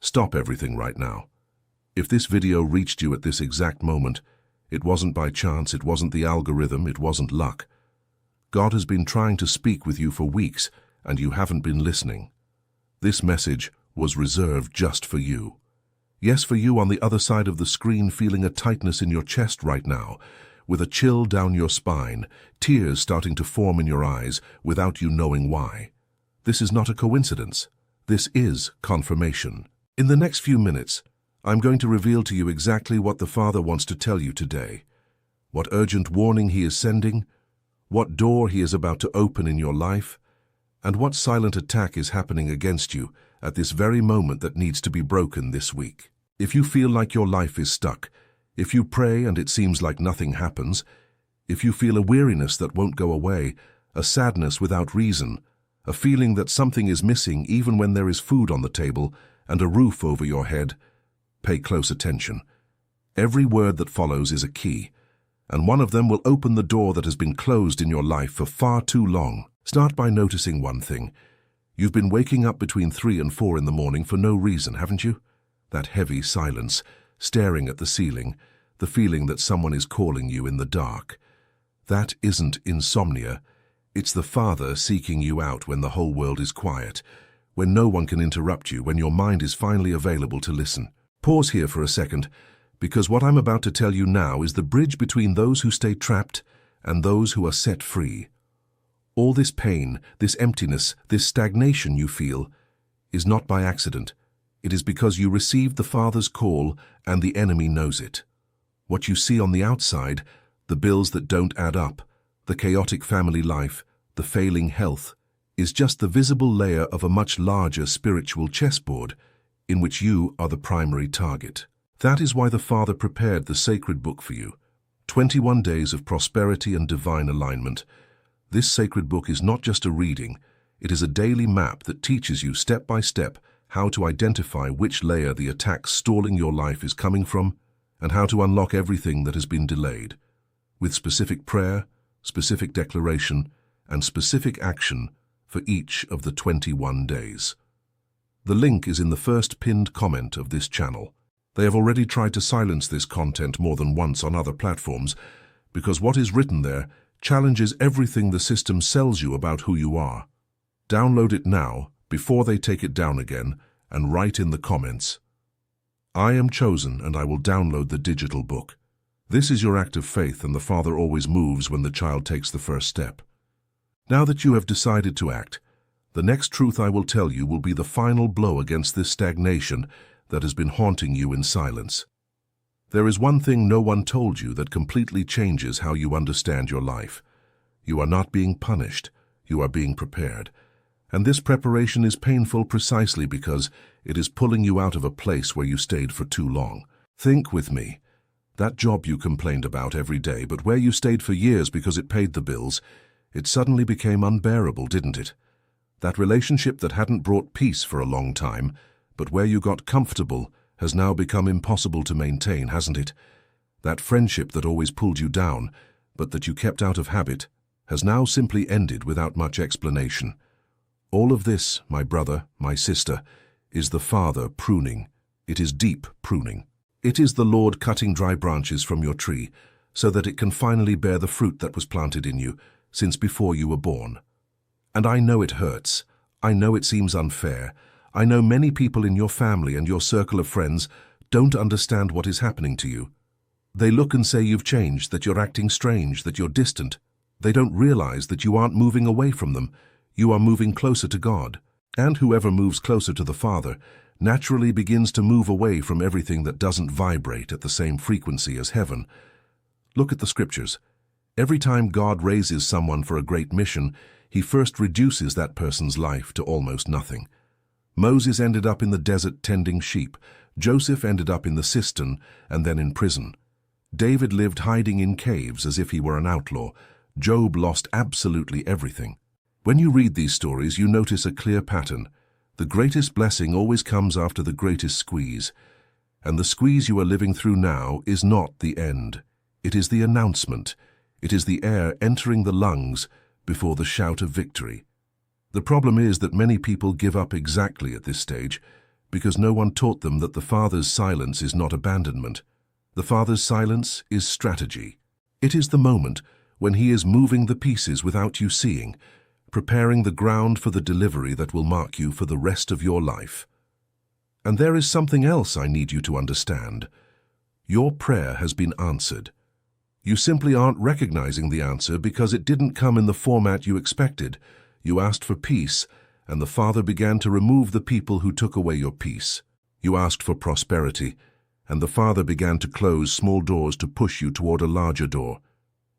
Stop everything right now. If this video reached you at this exact moment, it wasn't by chance, it wasn't the algorithm, it wasn't luck. God has been trying to speak with you for weeks, and you haven't been listening. This message was reserved just for you. Yes, for you on the other side of the screen, feeling a tightness in your chest right now, with a chill down your spine, tears starting to form in your eyes without you knowing why. This is not a coincidence. This is confirmation. In the next few minutes, I'm going to reveal to you exactly what the Father wants to tell you today, what urgent warning He is sending, what door He is about to open in your life, and what silent attack is happening against you at this very moment that needs to be broken this week. If you feel like your life is stuck, if you pray and it seems like nothing happens, if you feel a weariness that won't go away, a sadness without reason, a feeling that something is missing even when there is food on the table and a roof over your head, pay close attention. Every word that follows is a key, and one of them will open the door that has been closed in your life for far too long. Start by noticing one thing. You've been waking up between 3 and 4 in the morning for no reason, haven't you? That heavy silence, staring at the ceiling, the feeling that someone is calling you in the dark. That isn't insomnia. It's the Father seeking you out when the whole world is quiet, when no one can interrupt you, when your mind is finally available to listen. Pause here for a second, because what I'm about to tell you now is the bridge between those who stay trapped and those who are set free. All this pain, this emptiness, this stagnation you feel is not by accident. It is because you received the Father's call and the enemy knows it. What you see on the outside, the bills that don't add up, the chaotic family life, the failing health, is just the visible layer of a much larger spiritual chessboard in which you are the primary target. That is why the Father prepared the sacred book for you. 21 days of prosperity and divine alignment. This sacred book is not just a reading, it is a daily map that teaches you step by step how to identify which layer the attack stalling your life is coming from and how to unlock everything that has been delayed, with specific prayer, specific declaration, and specific action for each of the 21 days. The link is in the first pinned comment of this channel. They have already tried to silence this content more than once on other platforms because what is written there challenges everything the system sells you about who you are. Download it now before they take it down again and write in the comments, "I am chosen and I will download the digital book." This is your act of faith, and the Father always moves when the child takes the first step. Now that you have decided to act, the next truth I will tell you will be the final blow against this stagnation that has been haunting you in silence. There is one thing no one told you that completely changes how you understand your life. You are not being punished, you are being prepared. And this preparation is painful precisely because it is pulling you out of a place where you stayed for too long. Think with me. That job you complained about every day, but where you stayed for years because it paid the bills, it suddenly became unbearable, didn't it? That relationship that hadn't brought peace for a long time, but where you got comfortable, has now become impossible to maintain, hasn't it? That friendship that always pulled you down, but that you kept out of habit, has now simply ended without much explanation. All of this, my brother, my sister, is the Father pruning. It is deep pruning. It is the Lord cutting dry branches from your tree so that it can finally bear the fruit that was planted in you since before you were born. And I know it hurts. I know it seems unfair. I know many people in your family and your circle of friends don't understand what is happening to you. They look and say you've changed, that you're acting strange, that you're distant. They don't realize that you aren't moving away from them. You are moving closer to God. And whoever moves closer to the Father naturally begins to move away from everything that doesn't vibrate at the same frequency as heaven. Look at the scriptures. Every time God raises someone for a great mission, He first reduces that person's life to almost nothing. Moses ended up in the desert tending sheep. Joseph ended up in the cistern and then in prison. David lived hiding in caves as if he were an outlaw. Job lost absolutely everything. When you read these stories, you notice a clear pattern. The greatest blessing always comes after the greatest squeeze. And the squeeze you are living through now is not the end. It is the announcement. It is the air entering the lungs before the shout of victory. The problem is that many people give up exactly at this stage because no one taught them that the Father's silence is not abandonment. The Father's silence is strategy. It is the moment when He is moving the pieces without you seeing, preparing the ground for the delivery that will mark you for the rest of your life. And there is something else I need you to understand. Your prayer has been answered. You simply aren't recognizing the answer because it didn't come in the format you expected. You asked for peace, and the Father began to remove the people who took away your peace. You asked for prosperity, and the Father began to close small doors to push you toward a larger door.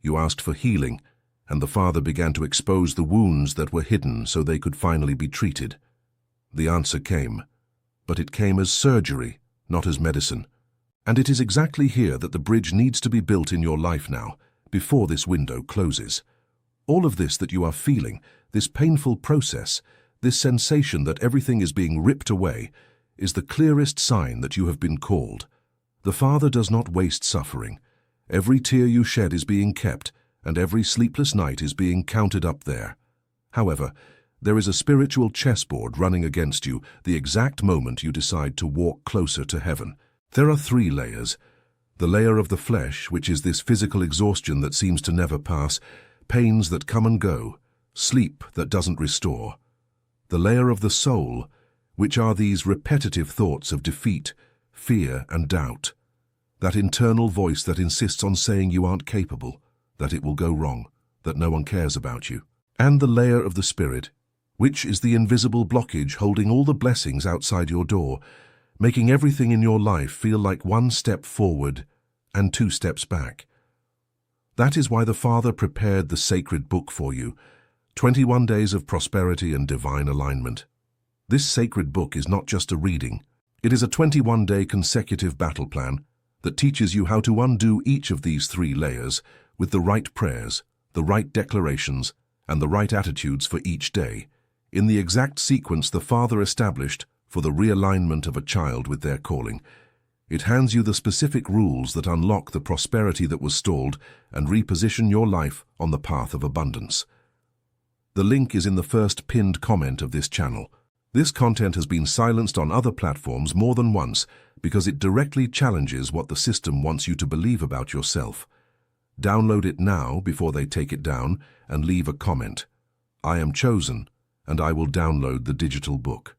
You asked for healing, and the Father began to expose the wounds that were hidden so they could finally be treated. The answer came, but it came as surgery, not as medicine. And it is exactly here that the bridge needs to be built in your life now, before this window closes. All of this that you are feeling, this painful process, this sensation that everything is being ripped away, is the clearest sign that you have been called. The Father does not waste suffering. Every tear you shed is being kept, and every sleepless night is being counted up there. However, there is a spiritual chessboard running against you the exact moment you decide to walk closer to heaven. There are 3 layers. The layer of the flesh, which is this physical exhaustion that seems to never pass, pains that come and go, sleep that doesn't restore. The layer of the soul, which are these repetitive thoughts of defeat, fear, and doubt. That internal voice that insists on saying you aren't capable, that it will go wrong, that no one cares about you. And the layer of the Spirit, which is the invisible blockage holding all the blessings outside your door, making everything in your life feel like 1 step forward and 2 steps back. That is why the Father prepared the sacred book for you, 21 days of prosperity and divine alignment. This sacred book is not just a reading. It is a 21-day consecutive battle plan that teaches you how to undo each of these 3 layers with the right prayers, the right declarations, and the right attitudes for each day, in the exact sequence the Father established for the realignment of a child with their calling. It hands you the specific rules that unlock the prosperity that was stalled and reposition your life on the path of abundance. The link is in the first pinned comment of this channel. This content has been silenced on other platforms more than once because it directly challenges what the system wants you to believe about yourself. Download it now before they take it down and leave a comment. I am chosen, and I will download the digital book.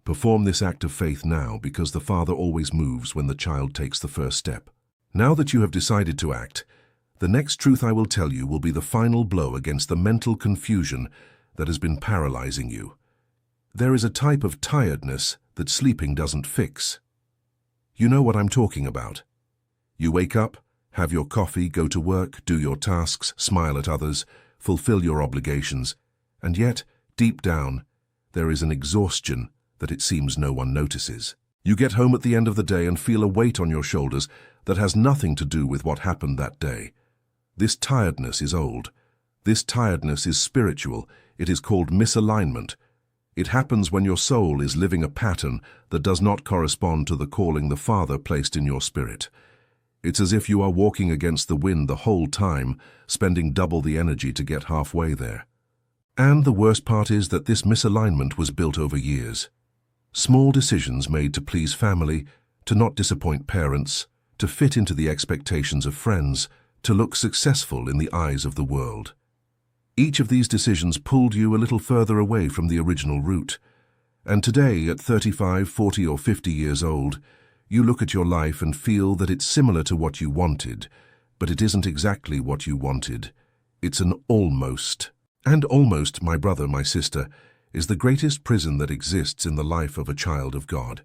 Perform this act of faith now because the Father always moves when the child takes the first step. Now that you have decided to act, the next truth I will tell you will be the final blow against the mental confusion that has been paralyzing you. There is a type of tiredness that sleeping doesn't fix. You know what I'm talking about. You wake up, have your coffee, go to work, do your tasks, smile at others, fulfill your obligations, and yet, deep down, there is an exhaustion that it seems no one notices. You get home at the end of the day and feel a weight on your shoulders that has nothing to do with what happened that day. This tiredness is old. This tiredness is spiritual. It is called misalignment. It happens when your soul is living a pattern that does not correspond to the calling the Father placed in your spirit. It's as if you are walking against the wind the whole time, spending double the energy to get halfway there. And the worst part is that this misalignment was built over years. Small decisions made to please family, to not disappoint parents, to fit into the expectations of friends, to look successful in the eyes of the world. Each of these decisions pulled you a little further away from the original route. And today, at 35, 40, or 50 years old, you look at your life and feel that it's similar to what you wanted, but it isn't exactly what you wanted. It's an almost. And almost, my brother, my sister, is the greatest prison that exists in the life of a child of God.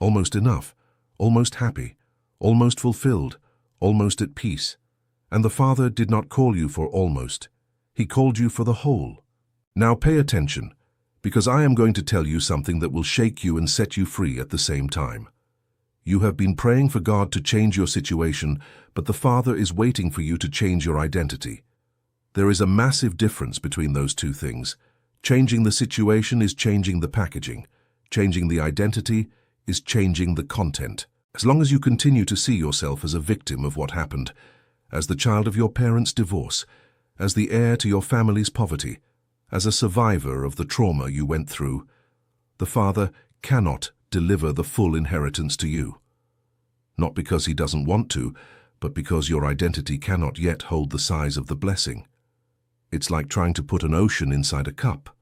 Almost enough, almost happy, almost fulfilled, almost at peace. And the Father did not call you for almost. He called you for the whole. Now pay attention, because I am going to tell you something that will shake you and set you free at the same time. You have been praying for God to change your situation, but the Father is waiting for you to change your identity. There is a massive difference between those two things. Changing the situation is changing the packaging. Changing the identity is changing the content. As long as you continue to see yourself as a victim of what happened, as the child of your parents' divorce, as the heir to your family's poverty, as a survivor of the trauma you went through, the Father cannot deliver the full inheritance to you. Not because he doesn't want to, but because your identity cannot yet hold the size of the blessing. It's like trying to put an ocean inside a cup.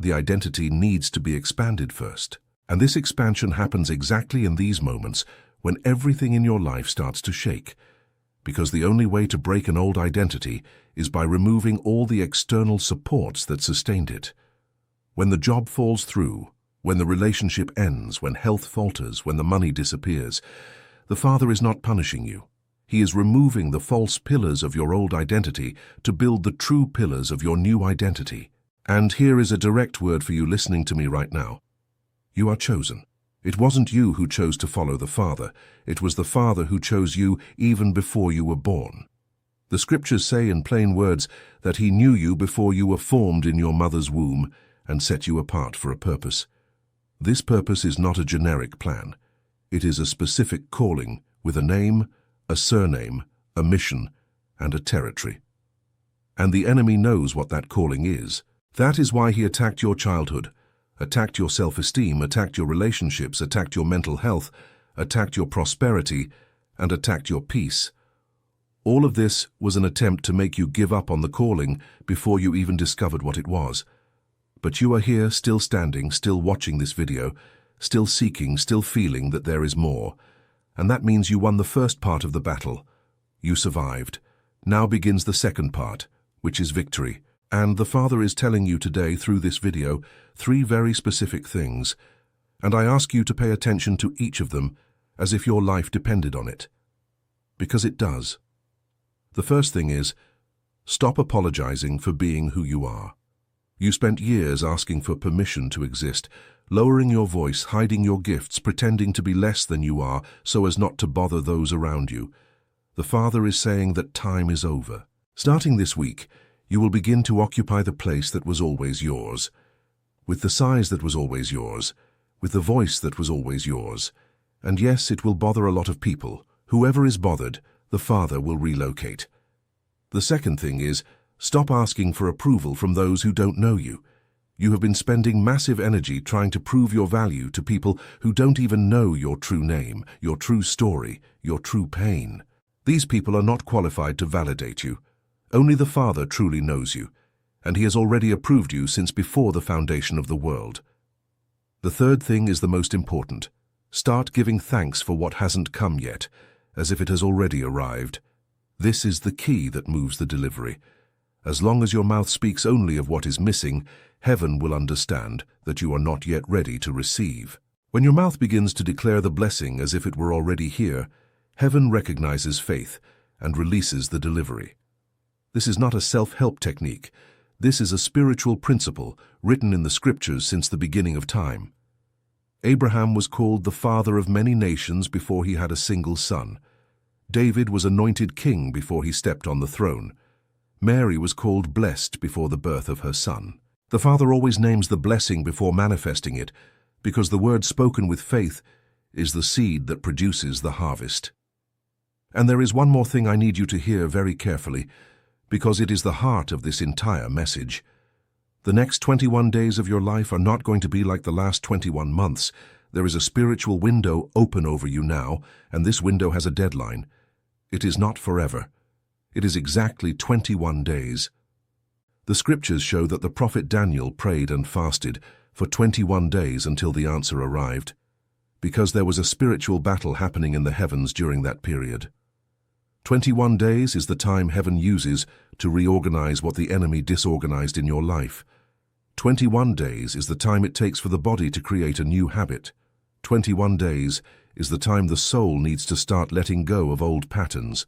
The identity needs to be expanded first. And this expansion happens exactly in these moments when everything in your life starts to shake. Because the only way to break an old identity is by removing all the external supports that sustained it. When the job falls through, when the relationship ends, when health falters, when the money disappears, the Father is not punishing you. He is removing the false pillars of your old identity to build the true pillars of your new identity. And here is a direct word for you listening to me right now. You are chosen. It wasn't you who chose to follow the Father. It was the Father who chose you even before you were born. The scriptures say in plain words that He knew you before you were formed in your mother's womb and set you apart for a purpose. This purpose is not a generic plan. It is a specific calling with a name, a surname, a mission, and a territory. And the enemy knows what that calling is. That is why he attacked your childhood, attacked your self-esteem, attacked your relationships, attacked your mental health, attacked your prosperity, and attacked your peace. All of this was an attempt to make you give up on the calling before you even discovered what it was. But you are here, still standing, still watching this video, still seeking, still feeling that there is more. And that means you won the first part of the battle. You survived. Now begins the second part, which is victory. And the Father is telling you today through this video 3 very specific things. And I ask you to pay attention to each of them as if your life depended on it. Because it does. The first thing is, stop apologizing for being who you are. You spent years asking for permission to exist, lowering your voice, hiding your gifts, pretending to be less than you are so as not to bother those around you. The Father is saying that time is over. Starting this week, you will begin to occupy the place that was always yours, with the size that was always yours, with the voice that was always yours. And yes, it will bother a lot of people. Whoever is bothered, the Father will relocate. The second thing is, stop asking for approval from those who don't know you. You have been spending massive energy trying to prove your value to people who don't even know your true name, your true story, your true pain. These people are not qualified to validate you. Only the Father truly knows you, and He has already approved you since before the foundation of the world. The third thing is the most important. Start giving thanks for what hasn't come yet, as if it has already arrived. This is the key that moves the delivery. As long as your mouth speaks only of what is missing, heaven will understand that you are not yet ready to receive. When your mouth begins to declare the blessing as if it were already here, heaven recognizes faith and releases the delivery. This is not a self-help technique. This is a spiritual principle written in the scriptures since the beginning of time. Abraham was called the father of many nations before he had a single son. David was anointed king before he stepped on the throne. Mary was called blessed before the birth of her son. The Father always names the blessing before manifesting it, because the word spoken with faith is the seed that produces the harvest. And there is one more thing I need you to hear very carefully, because it is the heart of this entire message. The next 21 days of your life are not going to be like the last 21 months. There is a spiritual window open over you now, and this window has a deadline. It is not forever. It is exactly 21 days. The scriptures show that the prophet Daniel prayed and fasted for 21 days until the answer arrived, because there was a spiritual battle happening in the heavens during that period. 21 days is the time heaven uses to reorganize what the enemy disorganized in your life. 21 days is the time it takes for the body to create a new habit. 21 days is the time the soul needs to start letting go of old patterns.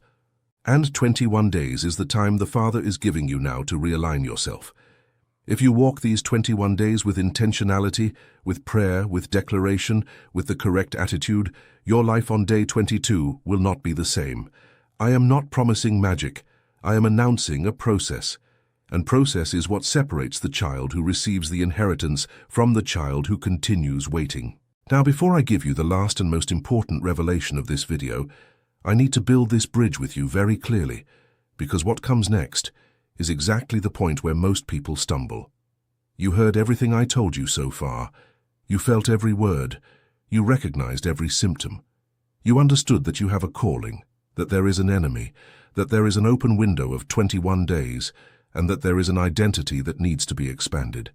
And 21 days is the time the Father is giving you now to realign yourself. If you walk these 21 days with intentionality, with prayer, with declaration, with the correct attitude, your life on day 22 will not be the same. I am not promising magic. I am announcing a process. And process is what separates the child who receives the inheritance from the child who continues waiting. Now, before I give you the last and most important revelation of this video, I need to build this bridge with you very clearly, because what comes next is exactly the point where most people stumble. You heard everything I told you so far. You felt every word. You recognized every symptom. You understood that you have a calling, that there is an enemy, that there is an open window of 21 days, and that there is an identity that needs to be expanded.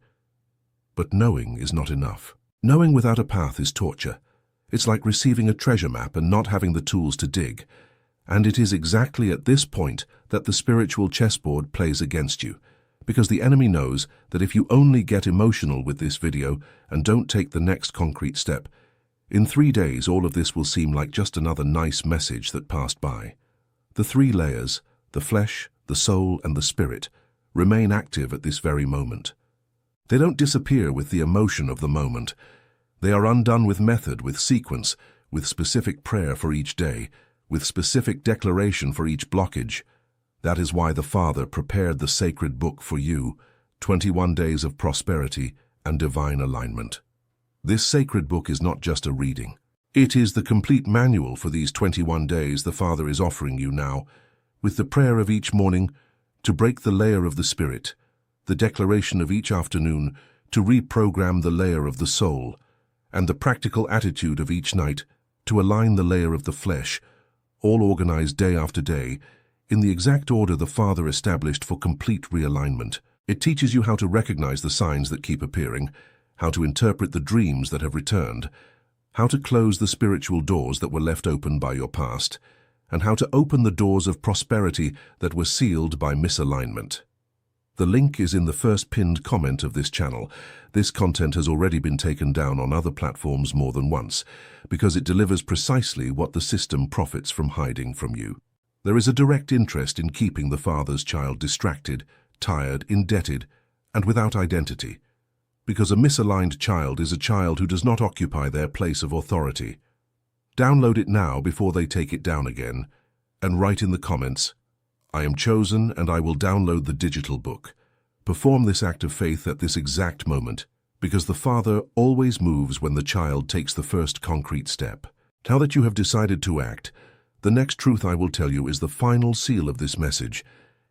But knowing is not enough. Knowing without a path is torture. It's like receiving a treasure map and not having the tools to dig. And it is exactly at this point that the spiritual chessboard plays against you, because the enemy knows that if you only get emotional with this video and don't take the next concrete step, in 3 days all of this will seem like just another nice message that passed by. The 3 layers, the flesh, the soul, and the spirit, remain active at this very moment. They don't disappear with the emotion of the moment. They are undone with method, with sequence, with specific prayer for each day, with specific declaration for each blockage. That is why the Father prepared the sacred book for you, 21 Days of Prosperity and Divine Alignment. This sacred book is not just a reading. It is the complete manual for these 21 days the Father is offering you now, with the prayer of each morning to break the layer of the Spirit, the declaration of each afternoon to reprogram the layer of the soul, and the practical attitude of each night to align the layer of the flesh, all organized day after day, in the exact order the Father established for complete realignment. It teaches you how to recognize the signs that keep appearing, how to interpret the dreams that have returned, how to close the spiritual doors that were left open by your past, and how to open the doors of prosperity that were sealed by misalignment. The link is in the first pinned comment of this channel. This content has already been taken down on other platforms more than once, because it delivers precisely what the system profits from hiding from you. There is a direct interest in keeping the Father's child distracted, tired, indebted, and without identity, because a misaligned child is a child who does not occupy their place of authority. Download it now before they take it down again, and write in the comments, "I am chosen and I will download the digital book." Perform this act of faith at this exact moment, because the Father always moves when the child takes the first concrete step. Now that you have decided to act, the next truth I will tell you is the final seal of this message,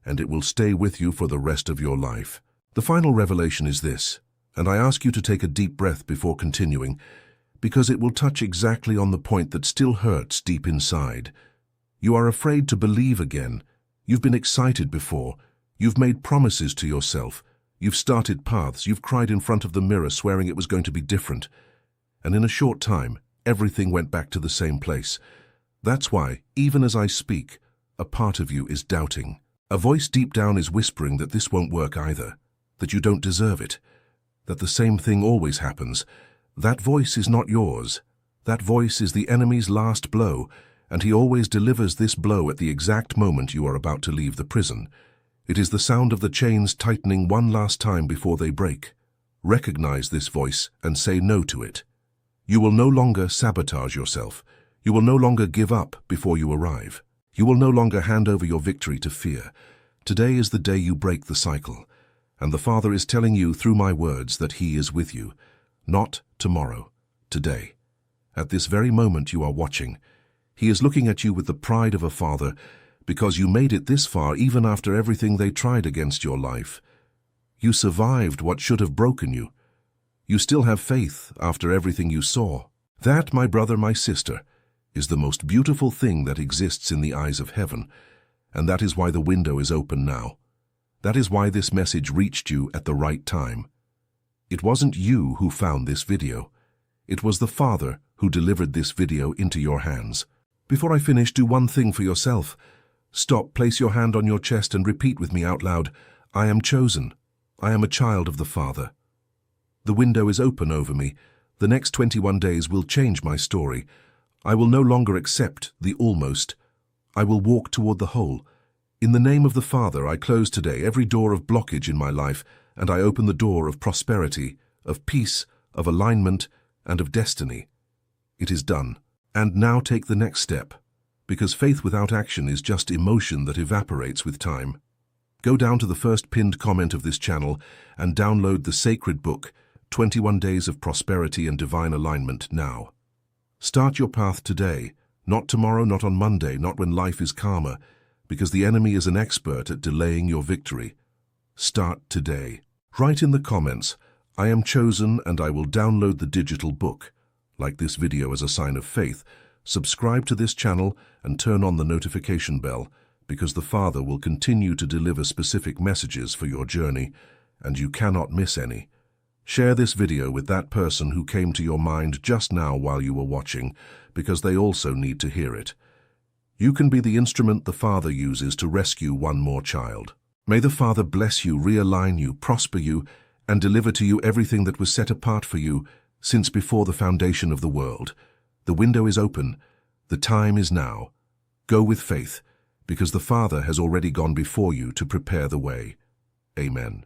and it will stay with you for the rest of your life. The final revelation is this, and I ask you to take a deep breath before continuing, because it will touch exactly on the point that still hurts deep inside. You are afraid to believe again. You've been excited before. You've made promises to yourself. You've started paths. You've cried in front of the mirror swearing it was going to be different. And in a short time, everything went back to the same place. That's why, even as I speak, a part of you is doubting. A voice deep down is whispering that this won't work either, that you don't deserve it, that the same thing always happens. That voice is not yours. That voice is the enemy's last blow, and he always delivers this blow at the exact moment you are about to leave the prison. It is the sound of the chains tightening one last time before they break. Recognize this voice and say no to it. You will no longer sabotage yourself. You will no longer give up before you arrive. You will no longer hand over your victory to fear. Today is the day you break the cycle, and the Father is telling you through my words that He is with you. Not tomorrow, today. At this very moment you are watching, He is looking at you with the pride of a father, because you made it this far even after everything they tried against your life. You survived what should have broken you. You still have faith after everything you saw. That, my brother, my sister, is the most beautiful thing that exists in the eyes of heaven, and that is why the window is open now. That is why this message reached you at the right time. It wasn't you who found this video. It was the Father who delivered this video into your hands. Before I finish, do one thing for yourself. Stop, place your hand on your chest and repeat with me out loud, "I am chosen. I am a child of the Father." The window is open over me. The next 21 days will change my story. I will no longer accept the almost. I will walk toward the whole. In the name of the Father, I close today every door of blockage in my life, and I open the door of prosperity, of peace, of alignment, and of destiny. It is done. And now take the next step, because faith without action is just emotion that evaporates with time. Go down to the first pinned comment of this channel and download the sacred book, 21 Days of Prosperity and Divine Alignment, now. Start your path today, not tomorrow, not on Monday, not when life is calmer, because the enemy is an expert at delaying your victory. Start today. Write in the comments, "I am chosen and I will download the digital book." Like this video as a sign of faith, subscribe to this channel and turn on the notification bell, because the Father will continue to deliver specific messages for your journey, and you cannot miss any. Share this video with that person who came to your mind just now while you were watching, because they also need to hear it. You can be the instrument the Father uses to rescue one more child. May the Father bless you, realign you, prosper you, and deliver to you everything that was set apart for you since before the foundation of the world. The window is open. The time is now. Go with faith, because the Father has already gone before you to prepare the way. Amen.